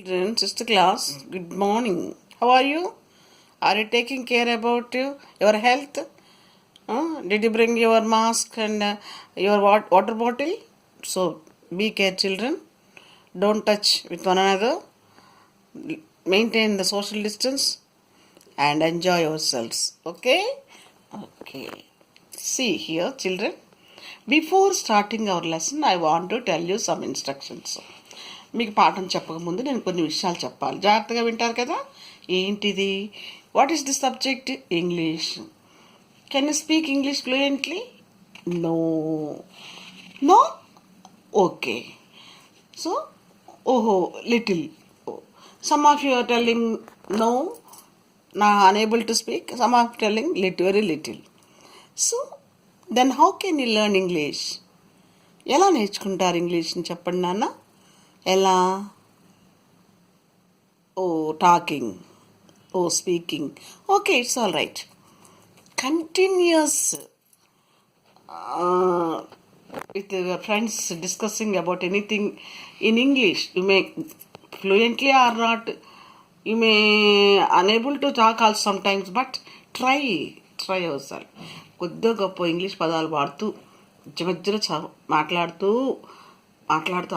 Children, sister class, good morning. How are you? Are you taking care about your health? Did you bring your mask and your water bottle? So be care, children. Don't touch with one another. Maintain the social distance and enjoy yourselves. Okay? Okay. See here, children. Before starting our lesson, I want to tell you some instructions. మీకు పాఠం చెప్పకముందు నేను కొన్ని విషయాలు చెప్పాలి, జాగ్రత్తగా వింటారు కదా. ఏంటిది? What is the subject? English. Can you speak English fluently? No. No? Okay. So ఓహో, little. Some of you are telling no, నా unable to speak. Some of telling very little. So then how can you learn English? ఎలా నేర్చుకుంటారు ఇంగ్లీష్ని చెప్పండి నాన్న. ఎలా? Oh, talking. Oh, speaking. Okay, it's all right. Continues with your friends discussing about anything in English. You may fluently or not, you may unable to talk also sometimes, but try yourself. కొద్దిగా గొప్ప English పదాలు వాడుతూ మధ్యలో మాట్లాడుతూ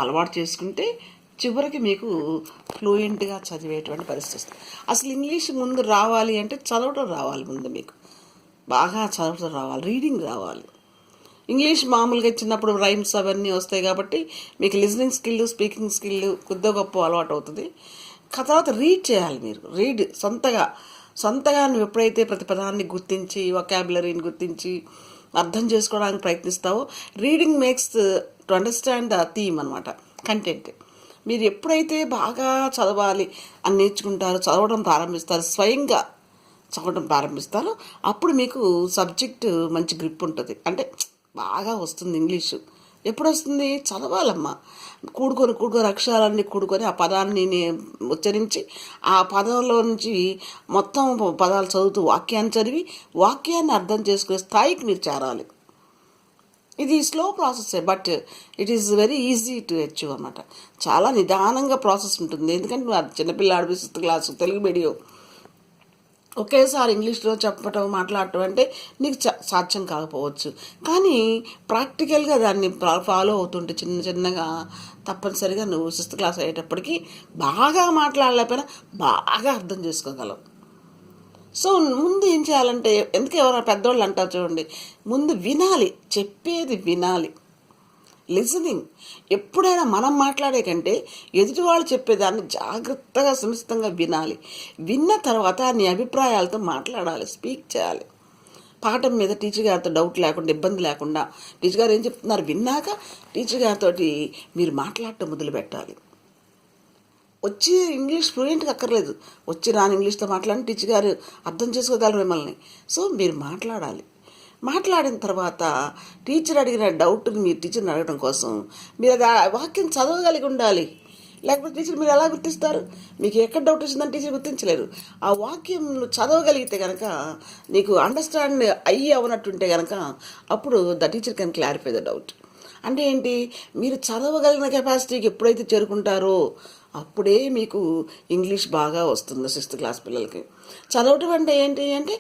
అలవాటు చేసుకుంటే చివరికి మీకు ఫ్లూయెంట్గా చదివేటువంటి పరిస్థితి వస్తుంది. అసలు ఇంగ్లీష్ ముందు రావాలి అంటే చదవడం రావాలి. ముందు మీకు బాగా చదవడం రావాలి, రీడింగ్ రావాలి. ఇంగ్లీష్ మామూలుగా చిన్నప్పుడు రైమ్స్ అవన్నీ వస్తాయి కాబట్టి మీకు లిజనింగ్ స్కిల్, స్పీకింగ్ స్కిల్ కొద్దిగా గొప్ప అలవాటు అవుతుంది. తర్వాత రీడ్ చేయాలి. మీరు సొంతగా నువ్వు ఎప్పుడైతే ప్రతి పదాన్ని గుర్తించి, వొకాబులరీని గుర్తించి అర్థం చేసుకోవడానికి ప్రయత్నిస్తావో, reading makes to understand the theme అనమాట, కంటెంట్. మీరు ఎప్పుడైతే బాగా చదవాలి అని నేర్చుకుంటారో, చదవడం ప్రారంభిస్తారు, స్వయంగా చదవడం ప్రారంభిస్తారో, అప్పుడు మీకు సబ్జెక్టు మంచి గ్రిప్ ఉంటుంది. అంటే బాగా వస్తుంది ఇంగ్లీషు. ఎప్పుడు వస్తుంది? చదవాలమ్మా. కూడుకొని అక్షరాలన్నీ కూడుకొని ఆ పదాన్ని ఉచ్చరించి ఆ పదంలో నుంచి మొత్తం పదాలు చదువుతూ వాక్యాన్ని చదివి వాక్యాన్ని అర్థం చేసుకునే స్థాయికి మీరు చేరాలి. ఇది slow process, but it is very easy to achieve అన్నమాట. చాలా నిదానంగా ప్రాసెస్ ఉంటుంది. ఎందుకంటే చిన్నపిల్లాడు 6th క్లాసు తెలుగు మీడియం ఒకేసారి ఇంగ్లీష్లో చెప్పటం, మాట్లాడటం అంటే నీకు సాధ్యం కాకపోవచ్చు. కానీ ప్రాక్టికల్గా దాన్ని ఫాలో అవుతుంటే చిన్నగా తప్పనిసరిగా నువ్వు 6th క్లాస్ అయ్యేటప్పటికి బాగా మాట్లాడలేకపోయినా బాగా అర్థం చేసుకోగలవు. సో ముందు ఏం చేయాలంటే, ఎందుకు ఎవరైనా పెద్దోళ్ళు అంటారు చూడండి, ముందు వినాలి, చెప్పేది వినాలి. లిజనింగ్. ఎప్పుడైనా మనం మాట్లాడే కంటే ఎదుటి వాళ్ళు చెప్పేదాన్ని జాగ్రత్తగా సునిశ్చితంగా వినాలి. విన్న తర్వాత నీ అభిప్రాయాలతో మాట్లాడాలి, స్పీక్ చేయాలి. పాఠం మీద టీచర్ గారితో డౌట్ లేకుండా, ఇబ్బంది లేకుండా, టీచర్ గారు ఏం చెప్తున్నారు విన్నాక టీచర్ గారితో మీరు మాట్లాడటం మొదలు పెట్టాలి. వచ్చి ఇంగ్లీష్ ఫ్లూయెంట్గా అక్కర్లేదు, వచ్చి రాని ఇంగ్లీష్తో మాట్లాడి టీచర్ గారు అర్థం చేసుకోగలరు మిమ్మల్ని. సో మీరు మాట్లాడాలి. మాట్లాడిన తర్వాత టీచర్ అడిగిన డౌట్ని మీరు టీచర్ని అడగడం కోసం మీరు అది వాక్యం చదవగలిగి ఉండాలి. లేకపోతే టీచర్ మీరు ఎలా గుర్తిస్తారు? మీకు ఎక్కడ డౌట్ వచ్చిందని టీచర్ గుర్తించలేరు. ఆ వాక్యం చదవగలిగితే కనుక, నీకు అండర్స్టాండ్ అవనట్టుంటే కనుక, అప్పుడు the teacher can clarify the doubt. అంటే ఏంటి? మీరు చదవగలిగిన కెపాసిటీకి ఎప్పుడైతే చేరుకుంటారో అప్పుడే మీకు ఇంగ్లీష్ బాగా వస్తుంది. 6th క్లాస్ పిల్లలకి చదవటం అంటే ఏంటి అంటే,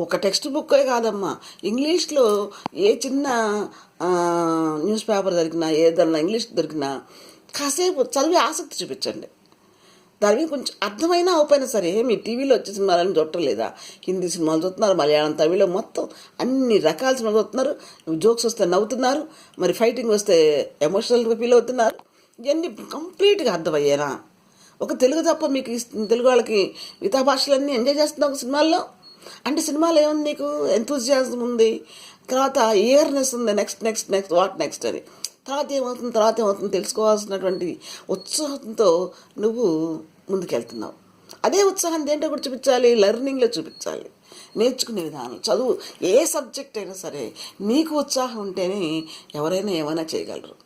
ఒక టెక్స్ట్ బుక్కే కాదమ్మా. ఇంగ్లీష్లో ఏ చిన్న న్యూస్ పేపర్ దొరికినా, ఏదన్నా ఇంగ్లీష్ దొరికినా కాసేపు చదివి ఆసక్తి చూపించండి. దాని మీద కొంచెం అర్థమైనా అవపోయినా సరే, మీ టీవీలో వచ్చే సినిమాలని చూడటం లేదా? హిందీ సినిమాలు చూస్తున్నారు, మలయాళం, తమిళ, మొత్తం అన్ని రకాల సినిమాలు చూస్తున్నారు. జోక్స్ వస్తే నవ్వుతున్నారు, మరి ఫైటింగ్ వస్తే ఎమోషనల్గా ఫీల్ అవుతున్నారు. ఇవన్నీ కంప్లీట్గా అర్థమయ్యారా? ఒక తెలుగు తప్ప మీకు తెలుగు వాళ్ళకి మిగతా భాషలన్నీ ఎంజాయ్ చేస్తున్నావు ఒక సినిమాల్లో. అంటే సినిమాలో ఏముంది? నీకు ఎంతూజియాజం ఉంది, తర్వాత ఇయర్నెస్ ఉంది, నెక్స్ట్ వాట్ నెక్స్ట్ అని. తర్వాత ఏమవుతుంది తెలుసుకోవాల్సినటువంటి ఉత్సాహంతో నువ్వు ముందుకెళ్తున్నావు. అదే ఉత్సాహం దేంటో కూడా చూపించాలి, లెర్నింగ్లో చూపించాలి. నేర్చుకునే విధానం, చదువు ఏ సబ్జెక్ట్ అయినా సరే నీకు ఉత్సాహం ఉంటేనే ఎవరైనా ఏమైనా చేయగలరు.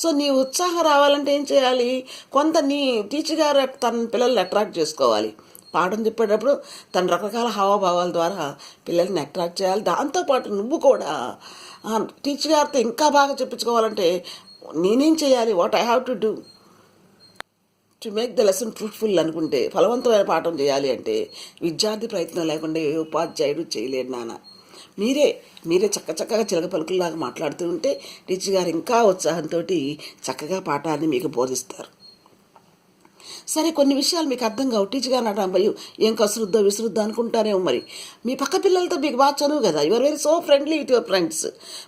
సో నీ ఉత్సాహం రావాలంటే ఏం చేయాలి? కొంత నీ టీచర్ గారు తన పిల్లల్ని అట్రాక్ట్ చేసుకోవాలి. పాఠం చెప్పేటప్పుడు తన రకరకాల హావభావాల ద్వారా పిల్లల్ని అట్రాక్ట్ చేయాలి. దాంతోపాటు నువ్వు కూడా టీచర్ గారితో ఇంకా బాగా చెప్పించుకోవాలంటే నేనేం చేయాలి, what I have to do to make the lesson fruitful అనుకుంటే, ఫలవంతమైన పాఠం చేయాలి అంటే విద్యార్థి ప్రయత్నం లేకుండా ఏ ఉపాధ్యాయుడు చేయలేడు నాన్న. మీరే చక్కగా చిలక పలుకుల్లాగా మాట్లాడుతూ ఉంటే టీచర్ గారు ఇంకా ఉత్సాహంతో చక్కగా పాఠాన్ని మీకు బోధిస్తారు. సరే, కొన్ని విషయాలు మీకు అర్థం కావు, టీచర్ గారు నాట భయం, ఏం కసురుద్దో విసురుద్దో అనుకుంటారేమో. మరి మీ పక్క పిల్లలతో మీకు బాగా చదువు కదా, your very so friendly with your friends.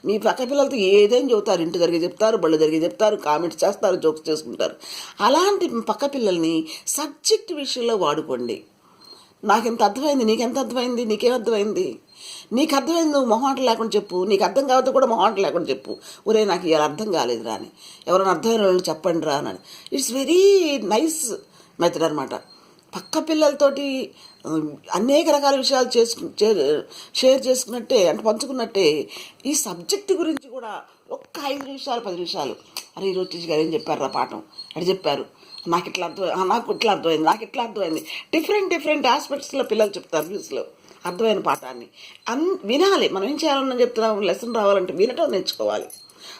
మీ పక్క పిల్లలతో ఏదైనా చెబుతారు, ఇంటి జరిగి చెప్తారు, బళ్ళు జరిగి చెప్తారు, కామెంట్స్ చేస్తారు, జోక్స్ చేసుకుంటారు. అలాంటి పక్క పిల్లల్ని సబ్జెక్ట్ విషయంలో వాడుకోండి. నాకెంత అర్థమైంది, నీకెంత అర్థమైంది, నీకేమర్థమైంది, నీకు అర్థమైంది నువ్వు మొహమాట లేకుండా చెప్పు, నీకు అర్థం కావద్దు కూడా మొహమాట లేకుండా చెప్పు. ఒరే నాకు ఇలా అర్థం కాలేదు రా అని, ఎవరైనా అర్థమైన వాళ్ళు చెప్పండి రా అని. ఇట్స్ వెరీ నైస్ మెథడ్ అనమాట. పక్క పిల్లలతోటి అనేక రకాల విషయాలు షేర్ చేసుకున్నట్టే, అంటే పంచుకున్నట్టే ఈ సబ్జెక్టు గురించి కూడా ఒక్క 5 నిమిషాలు 10 నిమిషాలు, అరే ఈరోజు టీచర్ గారు ఏం చెప్పారు రా పాఠం అని చెప్పారు, నాకు ఇట్లా అర్థమైంది, నాకు ఇట్లా అర్థమైంది. డిఫరెంట్ ఆస్పెక్ట్స్లో పిల్లలు చెప్తారు న్యూస్లో అర్థమైన పాఠాన్ని. వినాలి. మనం ఏం చేయాలన్నా చెప్తున్నాం, లెసన్ రావాలంటే వినటం నేర్చుకోవాలి.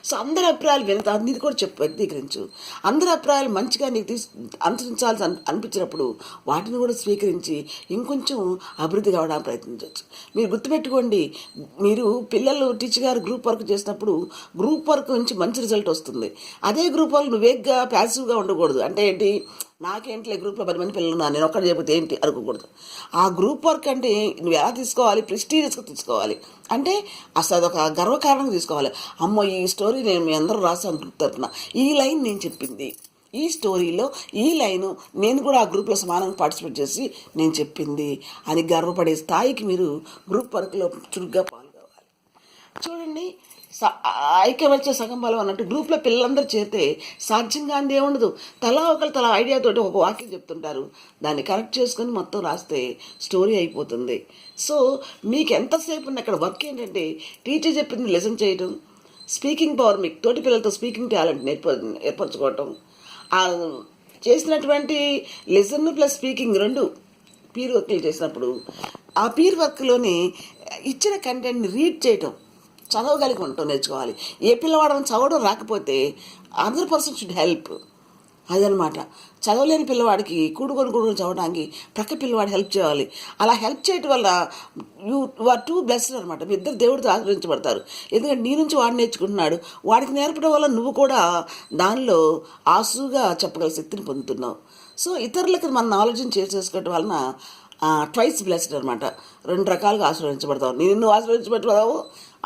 సో అందరి అభిప్రాయాలు ఇది కూడా చెప్పు, వ్యక్తీకరించు. అందరి అభిప్రాయాలు మంచిగా నీకు అనుసరించాల్సి అనిపించినప్పుడు వాటిని కూడా స్వీకరించి ఇంకొంచెం అభివృద్ధి కావడానికి ప్రయత్నించవచ్చు. మీరు గుర్తుపెట్టుకోండి, మీరు పిల్లలు టీచర్ గారు గ్రూప్ వర్క్ చేసినప్పుడు గ్రూప్ వర్క్ నుంచి మంచి రిజల్ట్ వస్తుంది. అదే గ్రూప్ వర్క్ నువ్వు వేగ్గా ప్యాసివ్గా ఉండకూడదు. అంటే ఏంటి, నాకేంటిలే గ్రూప్లో 10 మంది పిల్లలు ఉన్నారు, నేను ఒక్కటి చెప్పితే ఏంటి అనుకోకూడదు. ఆ గ్రూప్ వర్క్ అంటే నువ్వు ఎలా తీసుకోవాలి, ప్రెస్టీజియస్గా తీసుకోవాలి. అంటే అసలు అదొక గర్వకారణంగా తీసుకోవాలి. అమ్మో ఈ స్టోరీ నేను మీ అందరూ రాసాను గ్రూప్ తరపున, ఈ లైన్ నేను చెప్పింది, ఈ స్టోరీలో ఈ లైను నేను కూడా ఆ గ్రూప్లో సమానంగా పార్టిసిపేట్ చేసి నేను చెప్పింది అని గర్వపడే స్థాయికి మీరు గ్రూప్ వర్క్లో చురుగ్గా పాల్గొవాలి. చూడండి, ఐక్యమత్య సగం బలం అన్నట్టు గ్రూప్లో పిల్లలందరూ చేరితే సాధ్యంగా అంది ఏముండదు. తలా ఐడియాతోటి ఒక వాక్యం చెప్తుంటారు, దాన్ని కరెక్ట్ చేసుకొని మొత్తం రాస్తే స్టోరీ అయిపోతుంది. సో మీకు ఎంతసేపు ఉన్న అక్కడ వర్క్ ఏంటంటే టీచర్ చెప్పింది లెసన్ చేయడం, స్పీకింగ్ పవర్, మీకు తోటి పిల్లలతో స్పీకింగ్ టాలెంట్ ఏర్పరచుకోవటం, చేసినటువంటి లెసన్ ప్లస్ స్పీకింగ్ 2 పీర్ వర్క్లు చేసినప్పుడు ఆ పీర్ వర్క్లోని ఇచ్చిన కంటెంట్ని రీడ్ చేయటం, చదవగలిగి ఉండటం నేర్చుకోవాలి. ఏ పిల్లవాడని చదవడం రాకపోతే అదర్ పర్సన్ షుడ్ హెల్ప్. అదనమాట. చదవలేని పిల్లవాడికి కూడుకొని చదవడానికి ప్రక్క పిల్లవాడు హెల్ప్ చేయాలి. అలా హెల్ప్ చేయటం వల్ల యూ ఆర్ టూ బ్లెస్డ్ అనమాట. మీ ఇద్దరు దేవుడితో ఆశ్రయించబడతారు. ఎందుకంటే నీ నుంచి వాడు నేర్చుకుంటున్నాడు, వాడికి నేర్పడం వల్ల నువ్వు కూడా దానిలో ఆసుగా చెప్పగల శక్తిని పొందుతున్నావు. సో ఇతరులకు మన నాలెడ్జ్ని చేసుకోవటం వలన ట్వైస్ బ్లెస్డ్ అనమాట. 2 రకాలుగా ఆశ్రయించబడతావు. నిన్ను ఆశ్రయించబడతావు,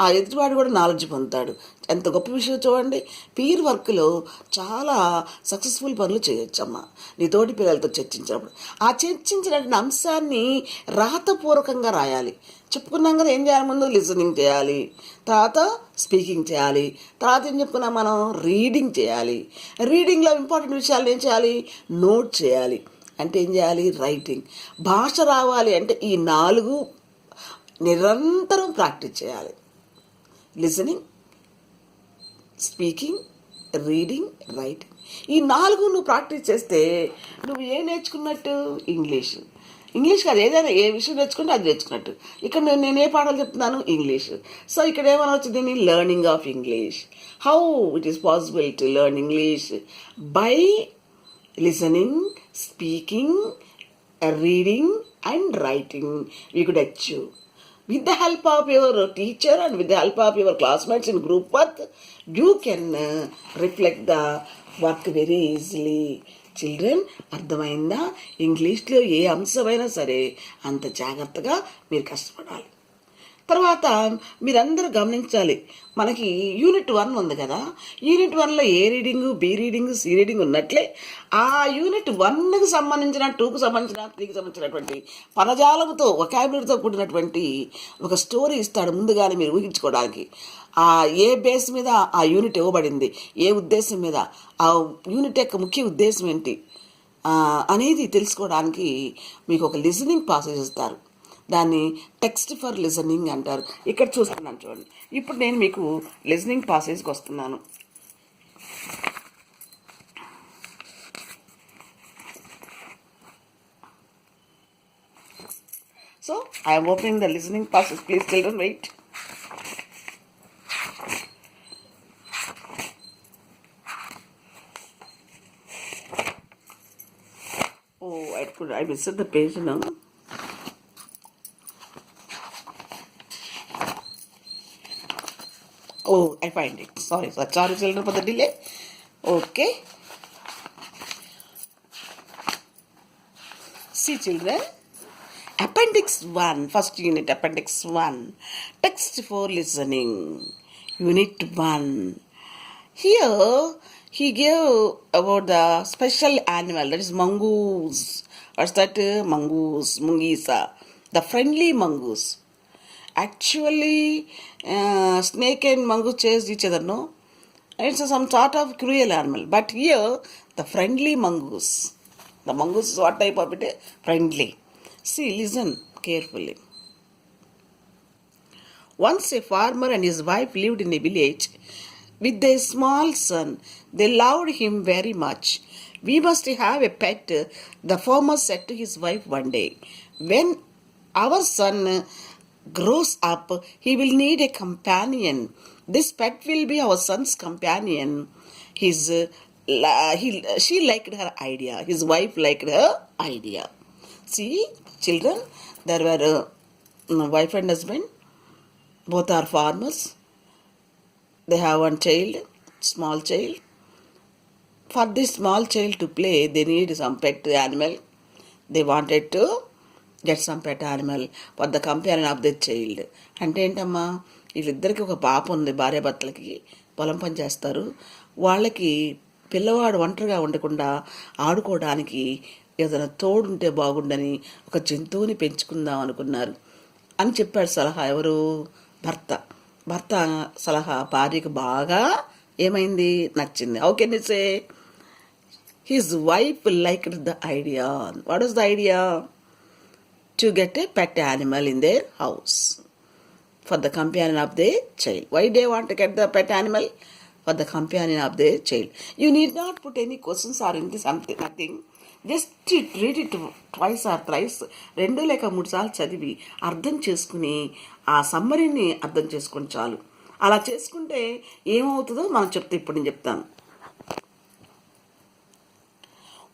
ఆ ఎదుటివాడు కూడా నాలెడ్జ్ పొందుతాడు. ఎంత గొప్ప విషయం చూడండి. పీర్ వర్క్లో చాలా సక్సెస్ఫుల్ పనులు చేయొచ్చమ్మా నీ తోటి పిల్లలతో చర్చించినప్పుడు. ఆ చర్చించినటువంటి అంశాన్ని రాతపూర్వకంగా రాయాలి. చెప్పుకున్నాం కదా, ఏం చేయాలి, ముందు లిసనింగ్ చేయాలి, తర్వాత స్పీకింగ్ చేయాలి, తర్వాత ఏం చెప్పుకున్నాం మనం, రీడింగ్ చేయాలి. రీడింగ్లో ఇంపార్టెంట్ విషయాలు ఏం చేయాలి, నోట్ చేయాలి. అంటే ఏం చేయాలి, రైటింగ్. భాష రావాలి అంటే ఈ 4 నిరంతరం ప్రాక్టీస్ చేయాలి. Listening, speaking, reading, writing. ఈ 4 నువ్వు ప్రాక్టీస్ చేస్తే నువ్వు ఏం నేర్చుకున్నట్టు, ఇంగ్లీష్ కాదు, ఏదైనా ఏ విషయం నేర్చుకుంటే అది నేర్చుకున్నట్టు. ఇక్కడ నేను ఏ పాఠాలు చెప్తున్నాను, ఇంగ్లీష్. సో ఇక్కడ ఏమైనా వచ్చింది, learning of English. How it is possible to learn English? By listening, speaking, reading and writing we could achieve. With the help of your teacher and with the help of your classmates in group work, you can reflect the work very easily. Children, అర్థమైందా? ఇంగ్లీష్లో ఏ అంశమైనా సరే అంత జాగ్రత్తగా మీరు కష్టపడాలి. తర్వాత మీరందరూ గమనించాలి, మనకి యూనిట్ 1 ఉంది కదా, యూనిట్ 1లో A reading, B reading, C reading ఉన్నట్లే ఆ యూనిట్ 1కి సంబంధించిన, 2కి సంబంధించిన, 3కి సంబంధించినటువంటి పదజాలంతో, వొకాబులరీతో కూడినటువంటి ఒక స్టోరీ ఇస్తాడు ముందుగానే మీరు ఊహించుకోవడానికి. ఏ బేస్ మీద ఆ యూనిట్ ఇవ్వబడింది, ఏ ఉద్దేశం మీద, ఆ యూనిట్ యొక్క ముఖ్య ఉద్దేశం ఏంటి అనేది తెలుసుకోవడానికి మీకు ఒక లిసనింగ్ పాసేజ్ ఇస్తారు. దాన్ని టెక్స్ట్ ఫర్ లిసనింగ్ అంటారు. ఇక్కడ చూస్తున్నాను చూడండి. ఇప్పుడు నేను మీకు లిసనింగ్ పాసేజ్కి వస్తున్నాను. So I am opening the listening passage. Please children wait. I missed the page now. Oh, I find it. Sorry children for the delay. Okay. See children. Appendix 1, first unit, Appendix 1. Text for listening. Unit 1. Here, he gave about the special animal, that is mongoose. What's that? Mongoose, mungisa. The friendly mongoose. Actually, snake and mongoose chase each other, no? It's some sort of cruel animal. But here, the friendly mongoose. The mongoose is what type of it? Friendly. See, listen carefully. Once a farmer and his wife lived in a village with their small son. They loved him very much. We must have a pet, the farmer said to his wife one day. When our son grows up, he will need a companion. This pet will be our son's companion. She liked her idea. His wife liked her idea. See, children, there were wife and husband. Both are farmers. They have one child, small child. For this small child to play, they need some pet animal. They wanted to get some pet animal for the companion of the child. అంటే ఏంటమ్మా, వీళ్ళిద్దరికి ఒక పాప ఉంది, భార్యాభర్తలకి పొలం పని చేస్తారు. వాళ్ళకి పిల్లవాడు ఒంటరిగా ఉండకుండా ఆడుకోవడానికి ఏదైనా తోడుంటే బాగుండని ఒక జంతువుని పెంచుకుందాం అనుకున్నారు అని చెప్పాడు సలహా. ఎవరు? భర్త సలహా భార్యకు బాగా ఏమైంది, నచ్చింది. How can you say his wife liked the idea? What is the idea? To get a pet animal in their house for the companion of their child. Why they want to get the pet animal? For the companion of their child. You need not put any questions or in this something, nothing. Just read it twice or thrice, 2 లేక 3 సార్లు చదివి అర్థం చేసుకుని ఆ సమ్మరీని అర్థం చేసుకుని చాలు. అలా చేసుకుంటే ఏమవుతుందో మనం చెప్తే ఇప్పుడు నేను చెప్తాను.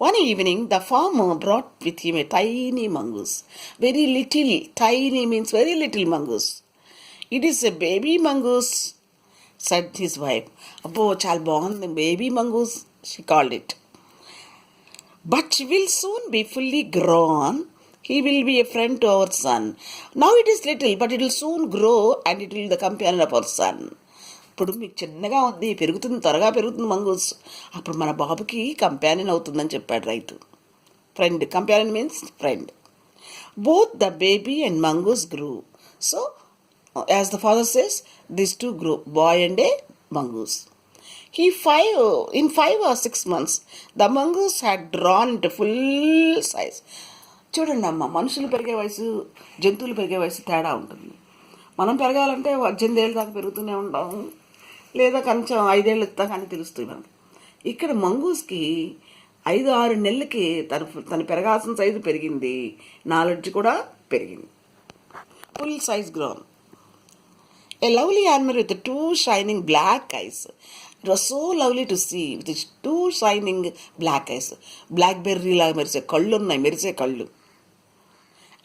One evening, the farmer brought with him a tiny mongoose. Very little, tiny means very little mongoose. It is a baby mongoose, said his wife. Abbo, chal bagundi, baby mongoose, she called it. But will soon be fully grown. He will be a friend to our son. Now it is little, but it will soon grow and it will be the companion of our son. ఇప్పుడు మీకు చిన్నగా ఉంది, పెరుగుతుంది, త్వరగా పెరుగుతుంది mongoose, అప్పుడు మన బాబుకి కంపానియన్ అవుతుందని చెప్పాడు రైతు. Friend, companion means friend. Both the baby and mongoose grew. So as the father says, this two grew, boy and a mongoose. In 5 or 6 months, the mongoose had drawn into full size. చూడండి అమ్మ, మనుషులు పెరిగే వయసు, జంతువులు పెరిగే వయసు తేడా ఉంటుంది. మనం పెరగాలంటే 18 ఏళ్ళ దాకా పెరుగుతూనే ఉంటాము, లేదా కొంచెం 5 ఏళ్ళు దాకా అని తెలుస్తుంది మనకి. ఇక్కడ మంగూస్కి 5-6 నెలలకి తను పెరగాల్సిన సైజు పెరిగింది, నాలెడ్జ్ కూడా పెరిగింది. Full size grown. A lovely animal with 2 shining black eyes. It was so lovely to see with its 2 shining black eyes. Blackberry లాగా మెరిసే కళ్ళు ఉన్నాయి, మెరిసే కళ్ళు.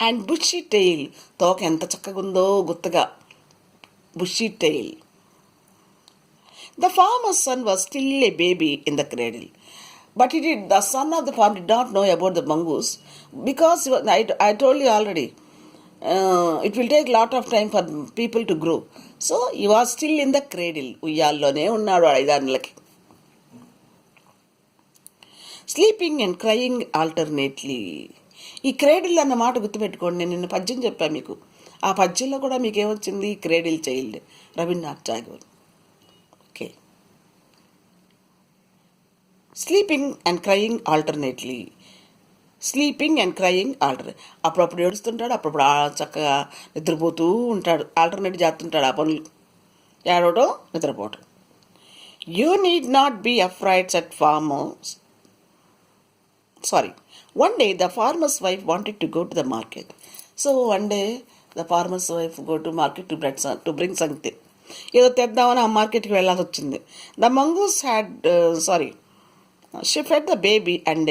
And bushy tail, తోక ఎంత చక్కగా ఉందో గుత్తగా, bushy tail. The farmer's son was still a baby in the cradle. But the son of the farmer did not know about the mongoose because I told you already, it will take lot of time for people to grow. So he was still in the cradle. ఉయ్యాల్లోనే ఉన్నాడు 5-6 నెలలకి. Sleeping and crying alternately. ఈ cradle అన్న మాట గుర్తుపెట్టుకోండి. నేను నిన్న పద్యం చెప్పాను మీకు. ఆ పద్యంలో కూడా మీకు ఏమొచ్చింది? Cradle child, Rabindranath Tagore. Okay. Sleeping and crying alternately. Sleeping and crying అప్పుడప్పుడు ఏడుస్తుంటాడు, అప్పుడప్పుడు చక్కగా నిద్రపోతూ ఉంటాడు. ఆల్టర్నేట్ చేస్తుంటాడు ఆ పనులు, ఏడవటం, నిద్రపోవటం. You need not be afraid said farmers. One day the farmer's wife wanted to go to the market. So one day the farmer's wife go to market to bring something. ఏదో తెద్దామని ఆ మార్కెట్కి వెళ్ళాల్సి వచ్చింది. The mongoose she fed the baby and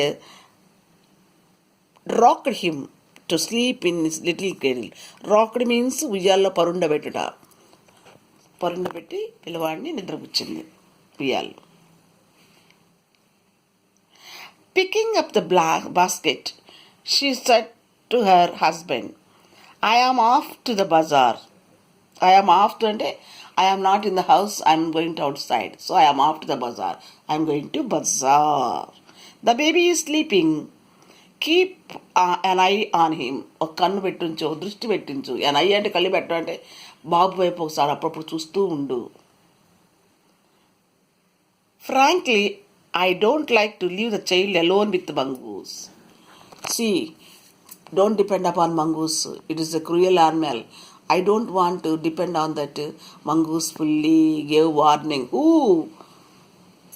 rocked him to sleep in his little cradle. Rocked means ఉయ్యాల్లో పరుండబెట్టుట. పరుండబెట్టి పిల్లవాడిని నిద్రపుచ్చింది ఉయ్యాల్లో. Picking up the basket, she said to her husband, I am off to the bazaar. I am off to అంటే I am not in the house, I am going to outside. So I am off to the bazaar. I am going to bazaar. The baby is sleeping. Keep an eye on him. ఒక కన్ను పెట్టించు, దృష్టి పెట్టించు. an eye అంటే కళ్ళు పెట్టడం అంటే బాబు వైపు ఒకసారి అప్పుడప్పుడు చూస్తూ ఉండు. Frankly, I don't like to leave the child alone with the mongoose. See, don't depend upon mongoose. It is a cruel animal. I don't want to depend on that mongoose fully gave warning.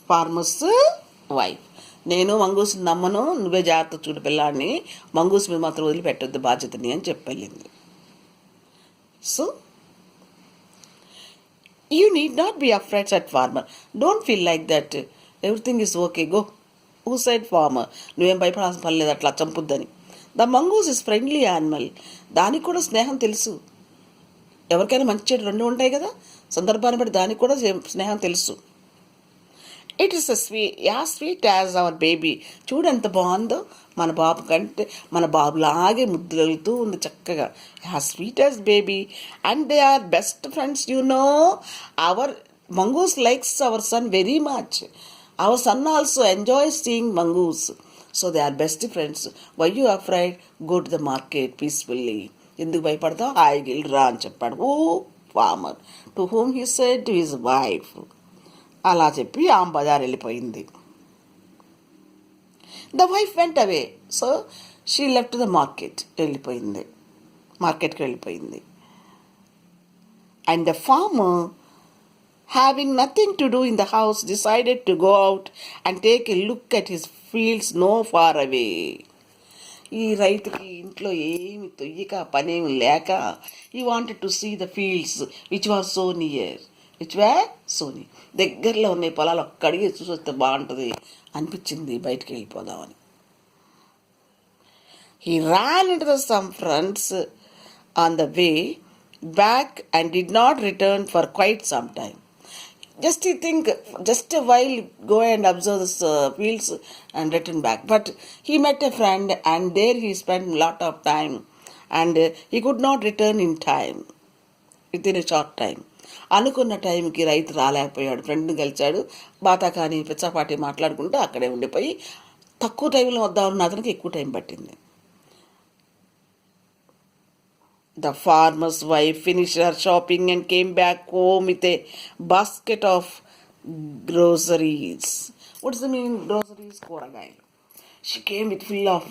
Farmer's wife. నేను mongoose నమ్మను, నువ్వే జాగ్రత్త చూడు పిల్లాడిని, mongoose మీద మాత్రం వదిలిపెట్టద్దు బాధ్యతని అని చెప్పెళ్ళింది. So you need not be afraid, said farmer. Don't feel like that. Everything is okay. Go. Who said farmer? నువ్వేం భయపడాల్సిన పని లేదు అట్లా చంపుద్దని. The mongoose is friendly animal. దానికి కూడా స్నేహం తెలుసు. ఎవరికైనా మంచి చెడు రెండు ఉంటాయి కదా, సందర్భాన్ని బట్టి దానికి కూడా స్నేహం తెలుసు. It is as sweet as our baby. చూడంత బాగుందో, మన బాబు కంటే మన బాబులాగే ముద్దులవుతూ ఉంది చక్కగా. As sweet as baby and they are best friends. You know our mongoose likes our son very much. Our son also enjoy seeing mongoose. So they are best friends. Why you afraid? Go to the market peacefully. ఎందుకు భయపడతావు, హాయిగా రా అని చెప్పాడు. Farmer to whom he said to his wife. అలా చెప్పి ఆమె బజార్ వెళ్ళిపోయింది. The wife went away. So she left the market. మార్కెట్కి వెళ్ళిపోయింది. And the farmer, having nothing to do in the house, decided to go out and take a look at his fields no far away. ఈ రైతుకి ఇంట్లో ఏమి తొయ్యక పనేమి లేక, he wanted to see the fields which were so near. దగ్గరలో ఉన్న పొలాలు ఒక్కడికి చూసి వస్తే బాగుంటుంది అనిపించింది, బయటికి వెళ్ళిపోదామని. He ran into some friends on the way back and did not return for quite some time. Just a while go and observe the fields and return back. But he met a friend and there he spent a lot of time and he could not return in time, within a short time. అనుకున్న టైంకి రైతు రాలేకపోయాడు. ఫ్రెండ్ని కలిశాడు, బాతాకాని పిచ్చాపాటి మాట్లాడుకుంటూ అక్కడే ఉండిపోయి తక్కువ టైంలో వద్దామన్న అతనికి ఎక్కువ టైం పట్టింది. The farmer's wife finished her shopping and came back home with a basket of groceries. What does it mean, groceries? కూరగాయలు. She came with full of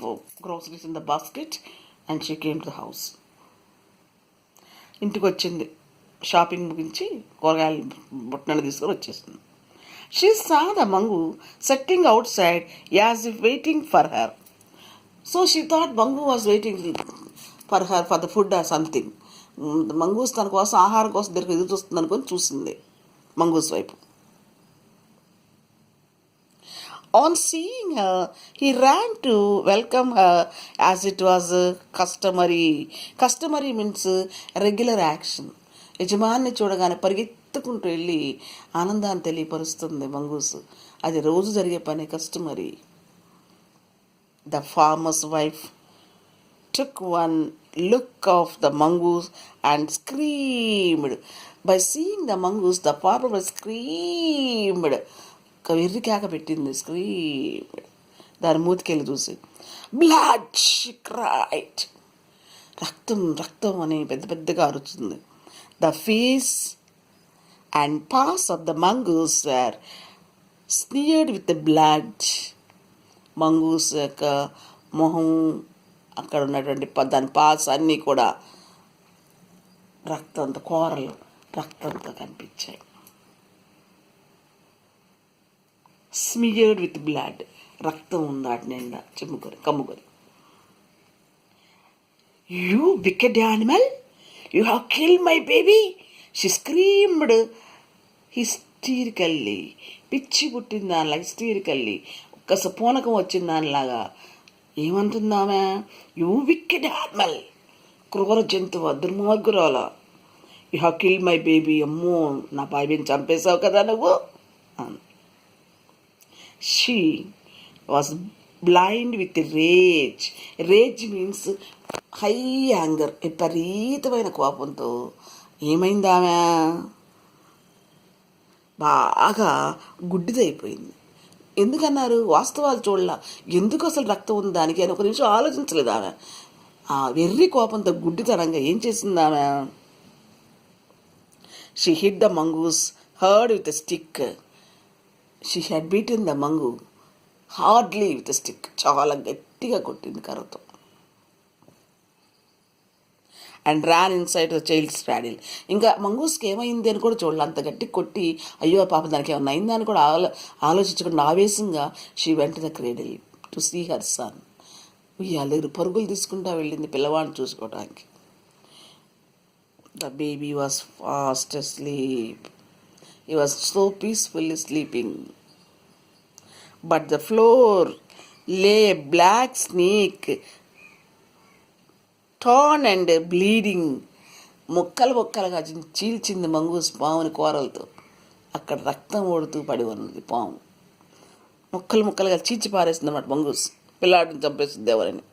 groceries in the basket and she came to the house. ఇంటికి వచ్చింది, shopping ముగించి కూరగాయలు బుట్టనని తీసుకొని వచ్చేసింది. She saw the mango sitting outside as if waiting for her. So she thought mango was waiting for her for the food or something. Mongoose తన కోసం ఆహారం కోసం దగ్గర ఎదురు చూస్తుంది అనుకొని చూసింది మంగూస్ వైపు. On seeing her, he ran to welcome her as it was customary. Customary means regular action. యజమాన్ని చూడగానే పరిగెత్తుకుంటూ వెళ్ళి ఆనందాన్ని తెలియపరుస్తుంది మంగూస్. అది రోజు జరిగే పని, customary. The farmer's wife took one look of the mongoose and screamed. By seeing the mongoose, the farmer screamed. వెర్రి కేక పెట్టింది, screamed. దాని మూతికెళ్ళి చూసి blood, she cried. రక్తం అని పెద్దగా అరుస్తుంది. The face and paws of the mongoose were smeared with the blood. Mongoose యొక్క మొహం, అక్కడ ఉన్నటువంటి దాని పాస్ అన్నీ కూడా రక్తంతో, కూరలు రక్తంతో కనిపించాయి. స్మియర్డ్ విత్ బ్లడ్, రక్తం ఉంది వాటి నిండా కమ్ముకొని. You wicked animal, you have kill my baby, she screamed hysterically. పిచ్చి పుట్టిన దానిలాగా హిస్టీరికల్లీ, ఒక్కస పూనకం వచ్చిన దానిలాగా ఏమంటుందామె? యూ వికెడ్ యానిమల్, క్రూర జంతువు, దుర్మార్గురాల, you have killed my baby, అమ్మో నా బేబీని చంపేశావు కదా నువ్వు. She was blind with rage. Rage means high anger, విపరీతమైన కోపంతో ఏమైందామె? బాగా గుడ్డిదైపోయింది. ఎందుకన్నారు? వాస్తవాలు చూడలా. ఎందుకు అసలు రక్తం ఉంది దానికి అని ఒక నిమిషం ఆలోచించలేదు ఆమె. ఆ వెర్రి కోపంతో గుడ్డితనంగా ఏం చేసింది ఆమె? She hit the mongoose hard with a stick. She had beaten the mongoose hardly with a stick. చాలా గట్టిగా కొట్టింది కర్రతో. And ran inside the child's cradle. ఇంకా మంగూస్కి ఏమైంది అని కూడా చూడాలి. అంత గట్టి కొట్టి అయ్యో పాపం దానికి ఏమన్నా అయిందా అని కూడా ఆలోచించకుండా ఆవేశంగా she went the cradle to see her son. వాళ్ళ దగ్గర పరుగులు తీసుకుంటా వెళ్ళింది పిల్లవాడిని చూసుకోవడానికి. The baby was fast asleep. He was so peacefully sleeping. But the floor lay black snake, torn and bleeding. ముక్కలుగా చీల్చింది మంగూస్ పాముని కోరలతో. అక్కడ రక్తం ఓడుతూ పడి ఉన్నది పాము. ముక్కలుగా చీల్చి పారేసింది అన్నమాట మంగూస్. పిల్లాడిని చంపేసింది ఎవరని.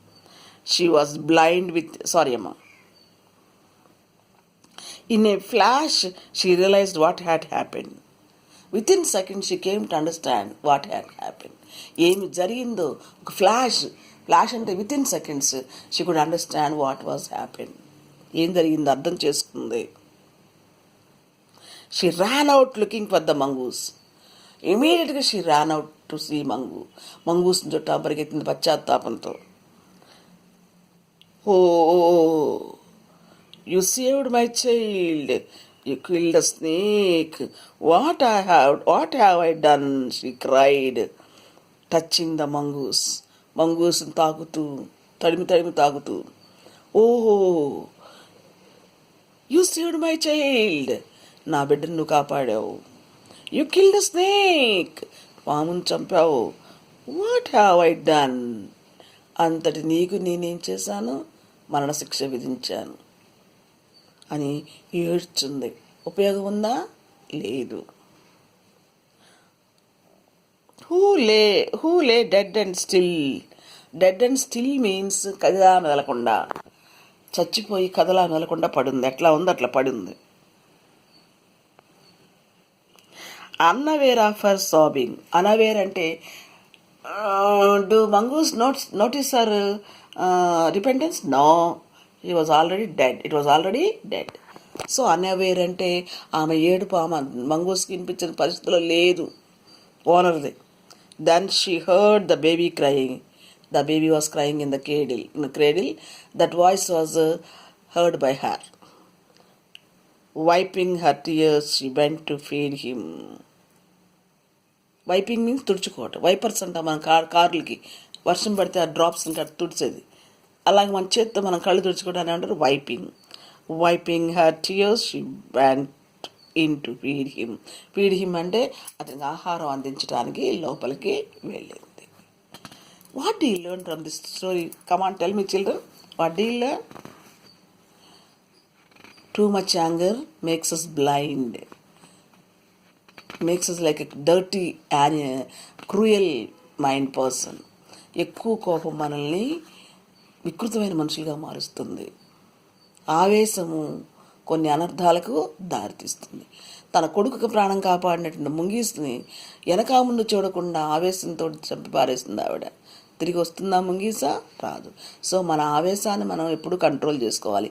షీ వాజ్ బ్లైండ్ విత్ అమ్మ. In a flash she realised what had happened. Within second she came to understand what had happened. ఏమి జరిగిందో ఒక ఫ్లాష్ అంటే within seconds she could understand what was happen. ఏం జరిగిందో అర్థం చేసుకుంది. She ran out looking for the mongoose. ఇమీడియట్గా she ran out to see mongoose చుట్టా పరిగెత్తింది పశ్చాత్తాపంతో. Oh you saved my child, you killed the snake, what have I done, she cried, touching the మంగూస్ని తాకుతూ తడిమి తాకుతూ. ఓహో యూ సేవ్డ్ మై చైల్డ్, నా బిడ్డను నువ్వు కాపాడావు. యూ కిల్డ్ ద స్నేక్, పాముని చంపావు. వాట్ హ్యావ్ ఐ డన్, అంతటి నీకు నేనేం చేశాను, మరణశిక్ష విధించాను అని ఏడ్చుంది. ఉపయోగం ఉందా? లేదు. Who lay dead and still. Dead and still means కదలా మెదలకుండా, చచ్చిపోయి కదలా మెదలకుండా పడుంది. ఎట్లా ఉంది అట్లా పడుంది. Unaware of her sobbing. Unaware అంటే do mongoose notice her repentance? No, it was already dead. So unaware అంటే ఆమె ఏడుపు ఆమె మంగూస్కి వినిపించిన పరిస్థితిలో లేదు, ఓనర్ది. Then she heard the baby crying. The baby was crying in the cradle. That voice was heard by her. Wiping her tears, she went to feed him. Wiping means తుడుచుకోవటం. వైపర్స్ అంట మన కార్లకి వర్షం పడితే ఆ డ్రాప్స్ ఇంకా తుడిచేది. అలాగే మన చేత్తో మనం కళ్ళు తుడుచుకోవడానికి అంటారు wiping. Wiping her tears, she went into feed him అంటే అతనికి ఆహారం అందించడానికి లోపలికి వెళ్ళింది. What do you learn from this story? Come on, tell me children, what do you learn? Too much anger makes us blind, makes us like a dirty cruel mind person. ఎక్కువ కోపం మనల్ని వికృతమైన మనుషులుగా మారుస్తుంది. ఆవేశము కొన్ని అనర్థాలకు దారితీస్తుంది. తన కొడుకుకి ప్రాణం కాపాడినటువంటి ముంగీస్ని వెనక ముందు చూడకుండా ఆవేశంతో చంపి పారేస్తుంది ఆవిడ. తిరిగి వస్తుందా ముంగీసా? రాదు. సో మన ఆవేశాన్ని మనం ఎప్పుడు కంట్రోల్ చేసుకోవాలి.